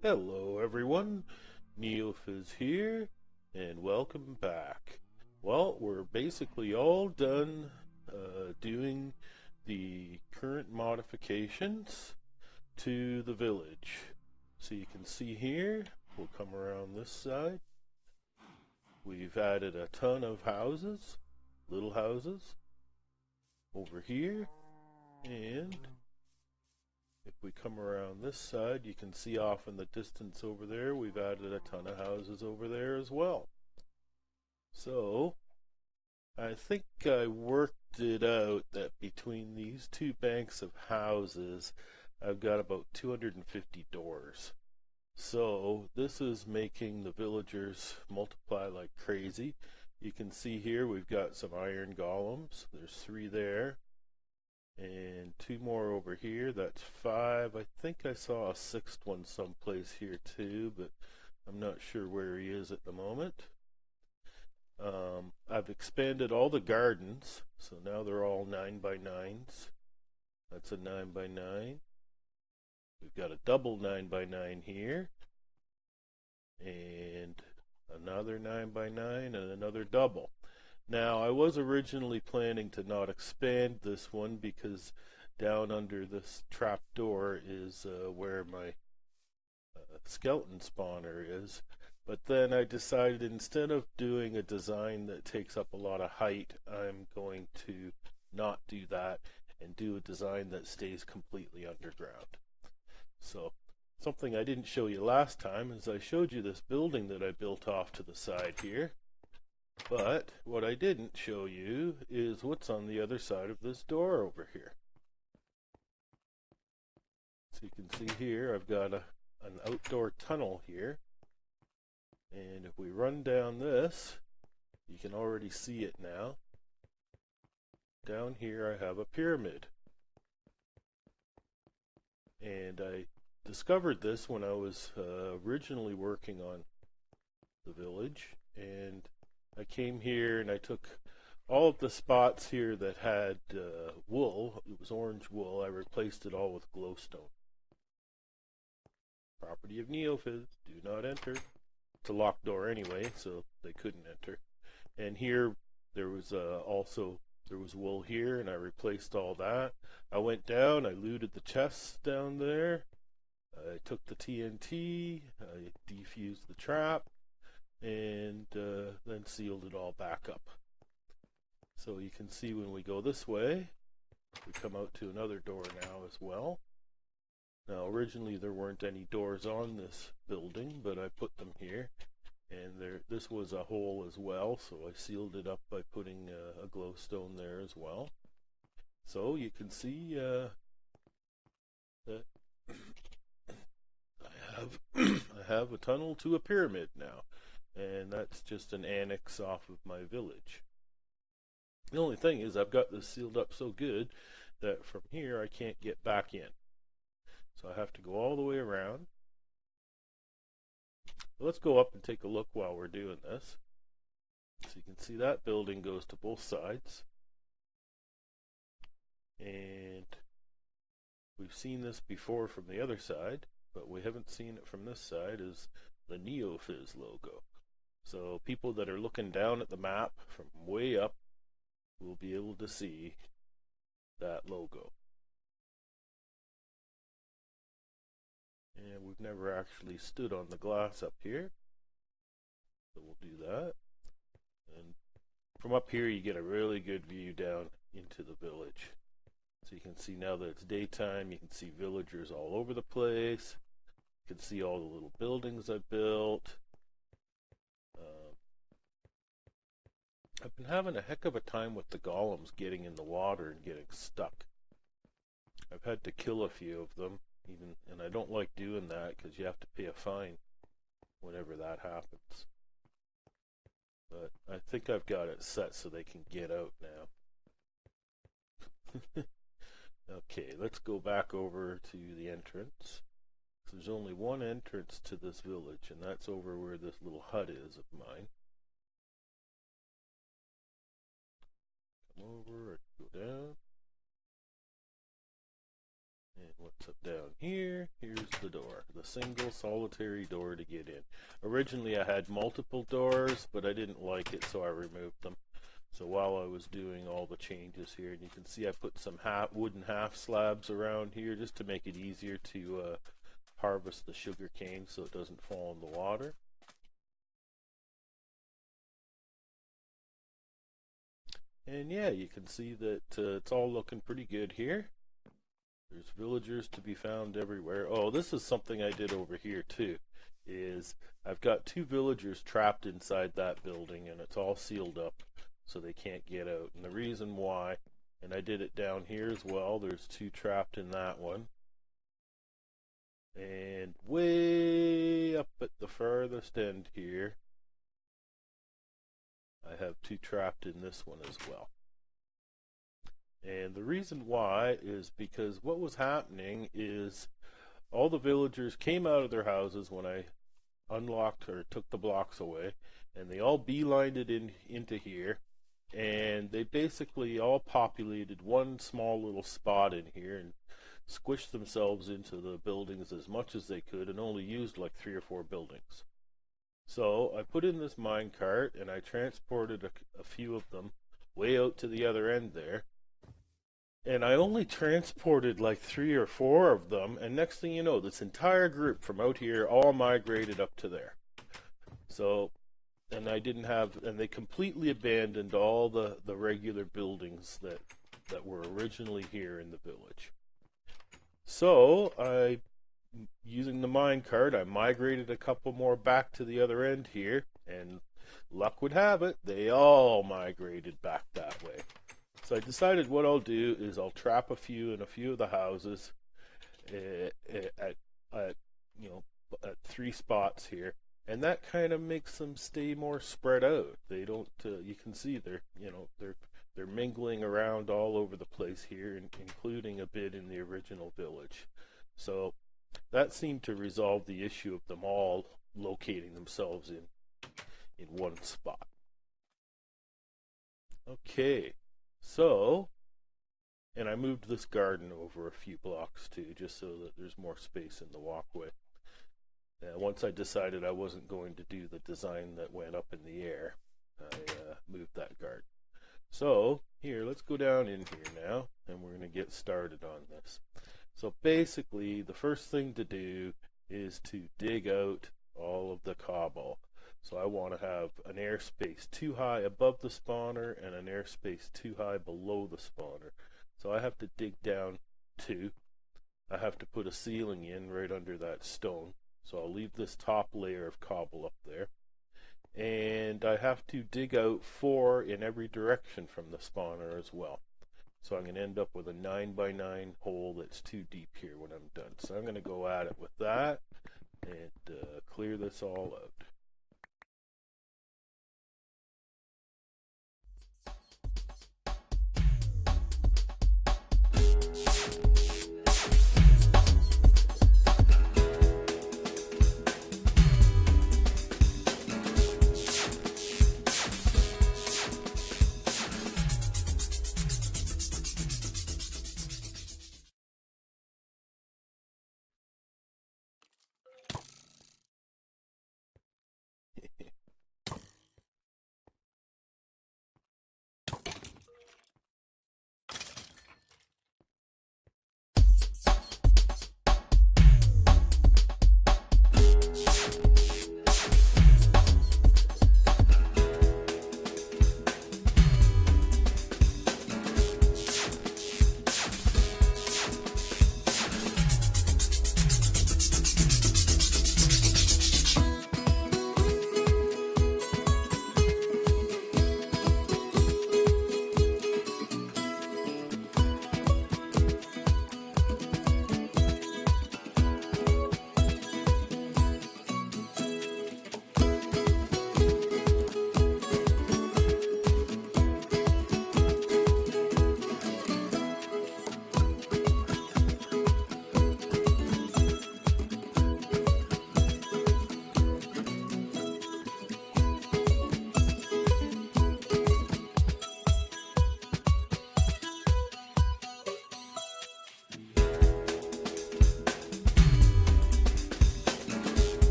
Hello everyone, Neofizz here, and welcome back. Well, we're basically all done doing the current modifications to the village. So you can see here, we'll come around this side. We've added a ton of houses, little houses, over here, and if we come around this side, you can see off in the distance over there, we've added a ton of houses over there as well. So, I think I worked it out that between these two banks of houses, I've got about 250 doors. So, this is making the villagers multiply like crazy. You can see here we've got some iron golems. There's 3 there. And 2 more over here. That's 5. I think I saw a 6th one someplace here too, but I'm not sure where he is at the moment. I've expanded all the gardens, so now they're all 9 by 9s. That's a 9 by 9. We've got a double 9 by 9 here, and another 9 by 9, and another double. Now, I was originally planning to not expand this one because down under this trap door is where my skeleton spawner is. But then I decided instead of doing a design that takes up a lot of height, I'm going to not do that and do a design that stays completely underground. So, something I didn't show you last time is I showed you this building that I built off to the side here. But what I didn't show you is what's on the other side of this door over here. So you can see here I've got an outdoor tunnel here. And if we run down this, you can already see it now. Down here I have a pyramid. And I discovered this when I was originally working on the village. And I came here and I took all of the spots here that had wool. It was orange wool. I replaced it all with glowstone. Property of Neofizz. Do not enter. It's a locked door anyway, so they couldn't enter. And here there was there was wool here, and I replaced all that. I went down. I looted the chests down there. I took the TNT. I defused the trap. And then sealed it all back up. So you can see when we go this way, we come out to another door now as well. Now originally there weren't any doors on this building, but I put them here, and this was a hole as well, so I sealed it up by putting a glowstone there as well. So you can see that I have a tunnel to a pyramid now. And that's just an annex off of my village. The only thing is I've got this sealed up so good that from here I can't get back in. So I have to go all the way around. Let's go up and take a look while we're doing this. So you can see that building goes to both sides. And we've seen this before from the other side, but we haven't seen it from this side, is the Neofizz logo. So people that are looking down at the map from way up will be able to see that logo. And we've never actually stood on the glass up here, so we'll do that. And from up here you get a really good view down into the village. So you can see now that it's daytime, you can see villagers all over the place. You can see all the little buildings I built. I've been having a heck of a time with the golems getting in the water and getting stuck. I've had to kill a few of them, and I don't like doing that because you have to pay a fine whenever that happens. But I think I've got it set so they can get out now. Okay, let's go back over to the entrance. So there's only one entrance to this village, and that's over where this little hut is of mine. Over, I go down, And what's up down here? Here's the door, the single solitary door to get in. Originally I had multiple doors, but I didn't like it, so I removed them. So while I was doing all the changes here, and you can see I put some wooden half slabs around here just to make it easier to harvest the sugar cane so it doesn't fall in the water. And yeah, you can see that it's all looking pretty good here. There's villagers to be found everywhere. Oh, this is something I did over here too, is I've got 2 villagers trapped inside that building, and it's all sealed up so they can't get out. And the reason why, and I did it down here as well, there's 2 trapped in that one. And way up at the farthest end here, I have 2 trapped in this one as well. And the reason why is because what was happening is all the villagers came out of their houses when I unlocked or took the blocks away, and they all beelined it into here, and they basically all populated one small little spot in here and squished themselves into the buildings as much as they could and only used like 3 or 4 buildings. So I put in this minecart and I transported a few of them way out to the other end there. And I only transported like 3 or 4 of them, and next thing you know, this entire group from out here all migrated up to there. So, and they completely abandoned all the regular buildings that were originally here in the village. So, using the minecart, I migrated a couple more back to the other end here, and luck would have it, they all migrated back that way. So I decided what I'll do is I'll trap a few in a few of the houses at 3 spots here, and that kind of makes them stay more spread out. They don't. You can see they're mingling around all over the place here, including a bit in the original village. So that seemed to resolve the issue of them all locating themselves in one spot. Okay. So, and I moved this garden over a few blocks too, just so that there's more space in the walkway. Once I decided I wasn't going to do the design that went up in the air, I moved that garden. So, here, let's go down in here now, and we're going to get started on this. So basically, the first thing to do is to dig out all of the cobble. So I want to have an airspace too high above the spawner and an airspace too high below the spawner. So I have to dig down 2. I have to put a ceiling in right under that stone. So I'll leave this top layer of cobble up there. And I have to dig out 4 in every direction from the spawner as well. So I'm going to end up with a 9x9 hole that's too deep here when I'm done. So I'm going to go at it with that and clear this all out.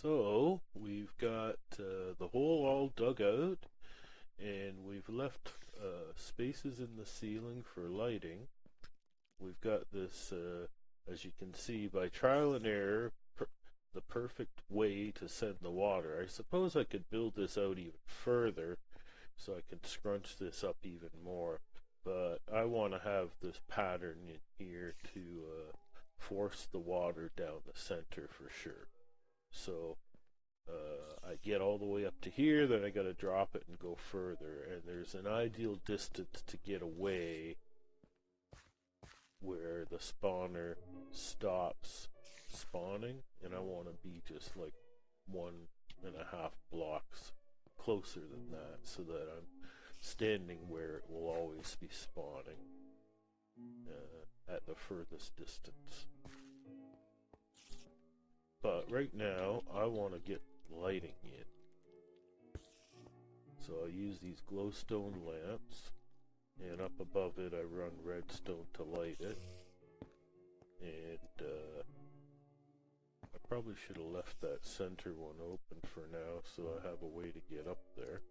So we've got the hole all dug out, and we've left spaces in the ceiling for lighting. We've got this, as you can see, by trial and error, the perfect way to send the water. I suppose I could build this out even further, so I could scrunch this up even more, but I want to have this pattern in here to force the water down the center for sure. So I get all the way up to here, then I got to drop it and go further, and there's an ideal distance to get away where the spawner stops spawning, and I want to be just like 1.5 blocks closer than that, so that I'm standing where it will always be spawning at the furthest distance. But right now I want to get lighting in, so I use these glowstone lamps, and up above it I run redstone to light it. And I probably should have left that center one open for now, so I have a way to get up there.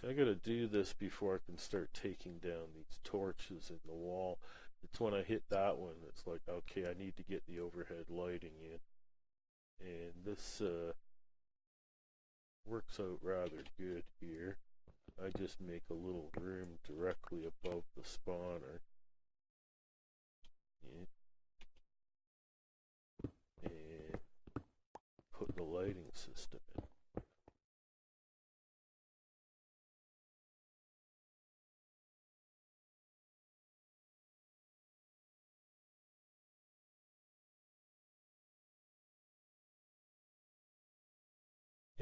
So I gotta do this before I can start taking down these torches in the wall. It's when I hit that one, it's like, okay, I need to get the overhead lighting in. And this works out rather good here. I just make a little room directly above the spawner. Yeah. And put the lighting system in.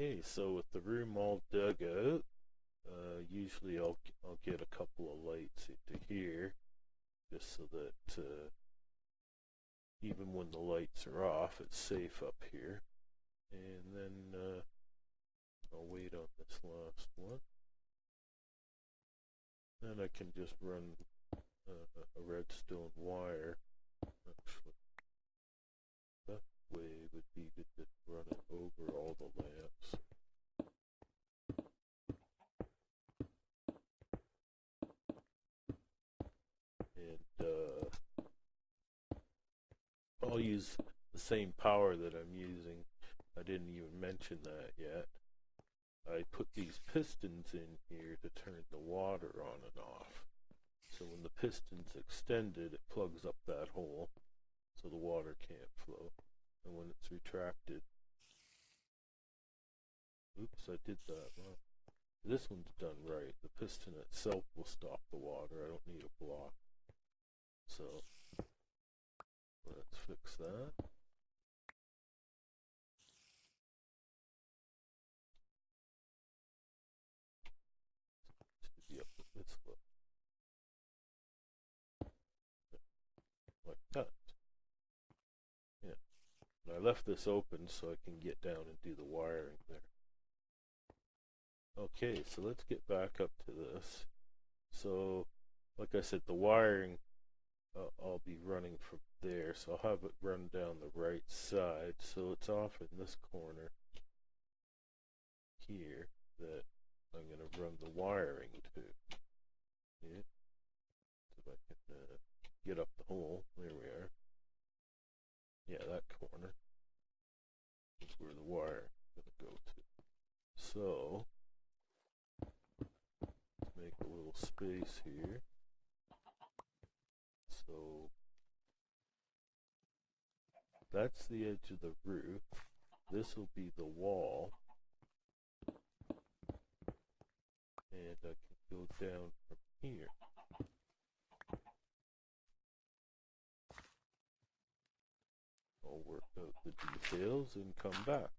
Okay, so with the room all dug out, usually I'll get a couple of lights into here, just so that even when the lights are off, it's safe up here. And then I'll wait on this last one. Then I can just run a redstone wire. Actually, that way would be to just run it over all the lamps. And I'll use the same power that I'm using. I didn't even mention that yet. I put these pistons in here to turn the water on and off. So when the piston's extended, it plugs up that hole so the water can't flow. And when it's retracted, oops, I did that wrong. This one's done right. The piston itself will stop the water. I don't need a block. So let's fix that. Should be up at this level. Like that. Yeah. And I left this open so I can get down and do the wiring there. Okay, so let's get back up to this. So, like I said, the wiring I'll be running from there, so I'll have it run down the right side, so it's off in this corner here that I'm going to run the wiring to. Yeah. So if I can get up the hole, there we are. Yeah, that corner is where the wire is going to go to. So, let's make a little space here. So that's the edge of the roof. This will be the wall. And I can go down from here. I'll work out the details and come back.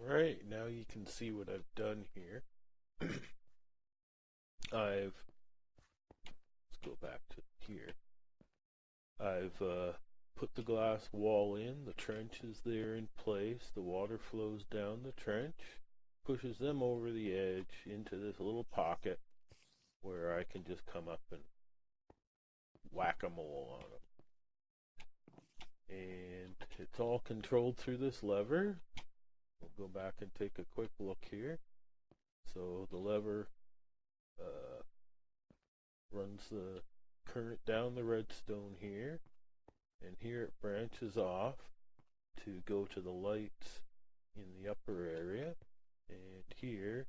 Alright, now you can see what I've done here. Let's go back to here. I've put the glass wall in, the trench is there in place, the water flows down the trench, pushes them over the edge into this little pocket where I can just come up and whack-a-mole on them. And it's all controlled through this lever. We'll go back and take a quick look here. So the lever runs the current down the redstone here, and here it branches off to go to the lights in the upper area, and here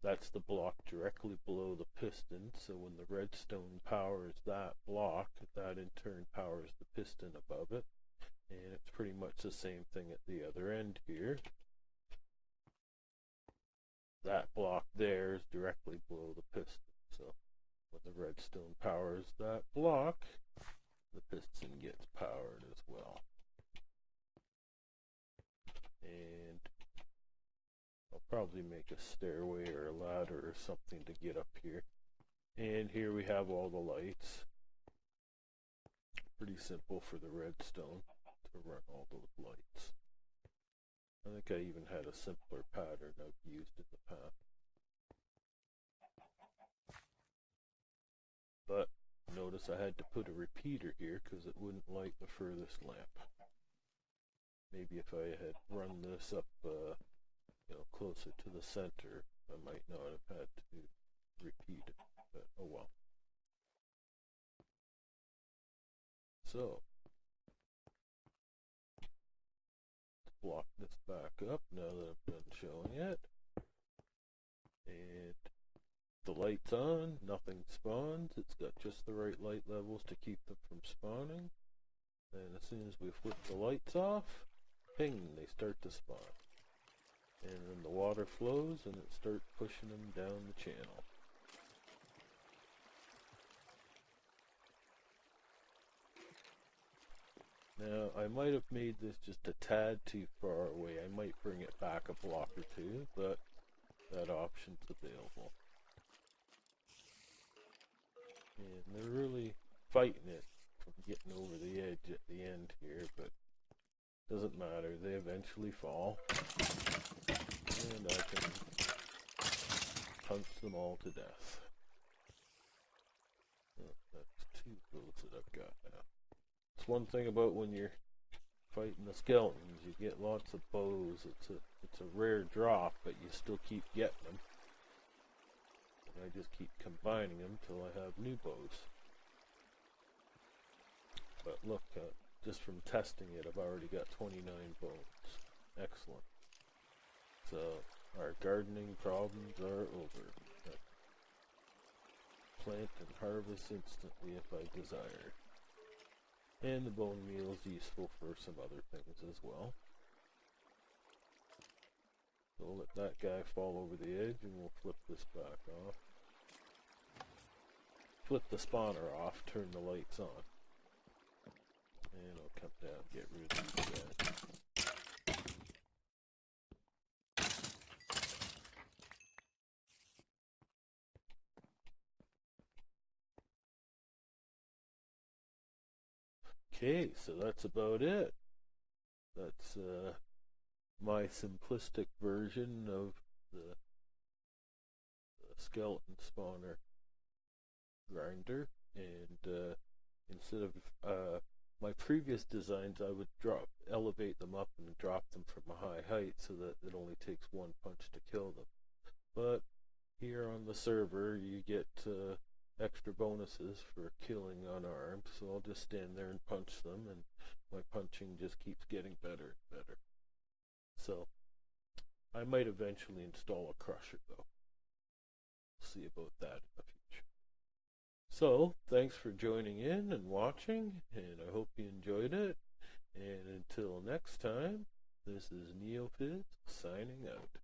that's the block directly below the piston, so when the redstone powers that block, that in turn powers the piston above it, and it's pretty much the same thing at the other end here. That block there is directly below the piston, so when the redstone powers that block, the piston gets powered as well. And I'll probably make a stairway or a ladder or something to get up here. And here we have all the lights. Pretty simple for the redstone to run all those lights. I think I even had a simpler pattern I've used in the past. But notice I had to put a repeater here because it wouldn't light the furthest lamp. Maybe if I had run this up closer to the center, I might not have had to repeat it, but oh well. So, let's block this back up now that I'm done showing it. And the light's on, nothing spawns, it's got just the right light levels to keep them from spawning. And as soon as we flip the lights off, ping, they start to spawn. And then the water flows and it starts pushing them down the channel. Now, I might have made this just a tad too far away. I might bring it back a block or two, but that option's available. And they're really fighting it from getting over the edge at the end here, but doesn't matter. They eventually fall. And I can punch them all to death. Oh, that's 2 bows that I've got now. It's one thing about when you're fighting the skeletons, you get lots of bows. It's a rare drop, but you still keep getting them. And I just keep combining them till I have new bows. But look, just from testing it, I've already got 29 bones. Excellent. So our gardening problems are over. Plant and harvest instantly if I desire. And the bone meal is useful for some other things as well. So we'll let that guy fall over the edge and we'll flip this back off. Flip the spawner off, turn the lights on. And I'll come down and get rid of these guys. Okay, so that's about it. That's my simplistic version of the skeleton spawner grinder. And instead of my previous designs, I would elevate them up and drop them from a high height so that it only takes 1 punch to kill them. But here on the server, you get extra bonuses for killing unarmed, so I'll just stand there and punch them, and my punching just keeps getting better and better. So, I might eventually install a crusher though. See about that in the future. So, thanks for joining in and watching, and I hope you enjoyed it, and until next time, this is Neofizz signing out.